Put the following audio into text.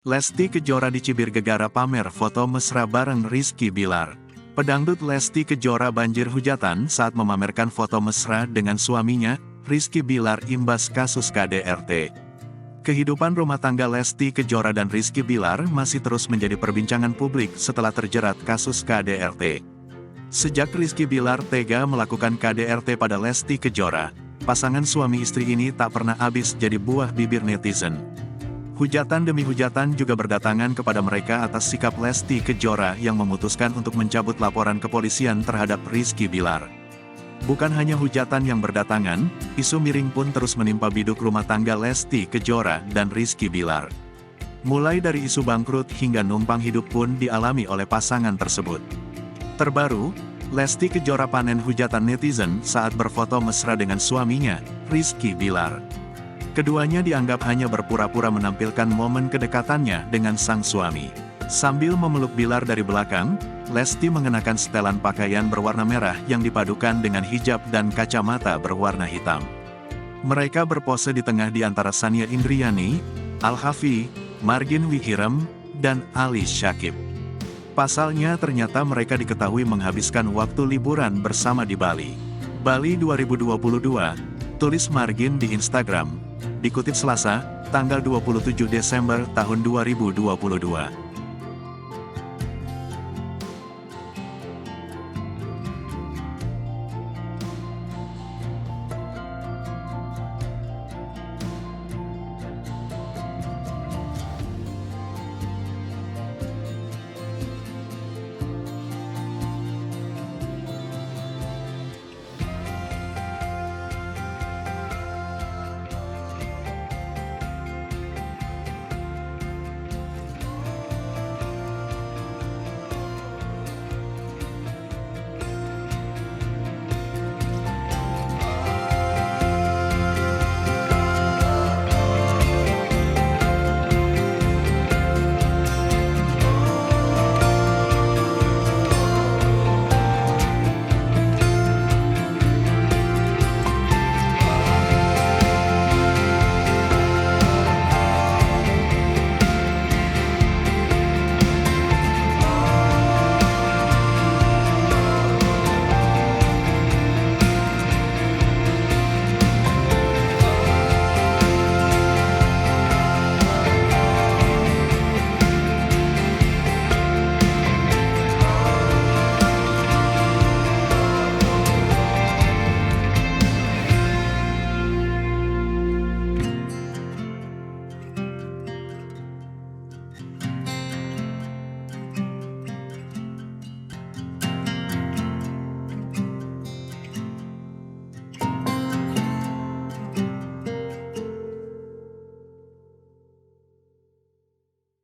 Lesti Kejora dicibir gegara pamer foto mesra bareng Rizky Bilar. Pedangdut Lesti Kejora banjir hujatan saat memamerkan foto mesra dengan suaminya, Rizky Bilar imbas kasus KDRT. Kehidupan rumah tangga Lesti Kejora dan Rizky Bilar masih terus menjadi perbincangan publik setelah terjerat kasus KDRT. Sejak Rizky Bilar tega melakukan KDRT pada Lesti Kejora, pasangan suami istri ini tak pernah habis jadi buah bibir netizen. Hujatan demi hujatan juga berdatangan kepada mereka atas sikap Lesti Kejora yang memutuskan untuk mencabut laporan kepolisian terhadap Rizky Bilar. Bukan hanya hujatan yang berdatangan, isu miring pun terus menimpa biduk rumah tangga Lesti Kejora dan Rizky Bilar. Mulai dari isu bangkrut hingga numpang hidup pun dialami oleh pasangan tersebut. Terbaru, Lesti Kejora panen hujatan netizen saat berfoto mesra dengan suaminya, Rizky Bilar. Keduanya dianggap hanya berpura-pura menampilkan momen kedekatannya dengan sang suami. Sambil memeluk Bilar dari belakang, Lesti mengenakan setelan pakaian berwarna merah yang dipadukan dengan hijab dan kacamata berwarna hitam. Mereka berpose di tengah di antara Sania Indriani, Al-Hafi, Margin Wihiram, dan Ali Syakib. Pasalnya ternyata mereka diketahui menghabiskan waktu liburan bersama di Bali. Bali 2022, tulis Margin di Instagram. Dikutip Selasa, tanggal 27 Desember tahun 2022.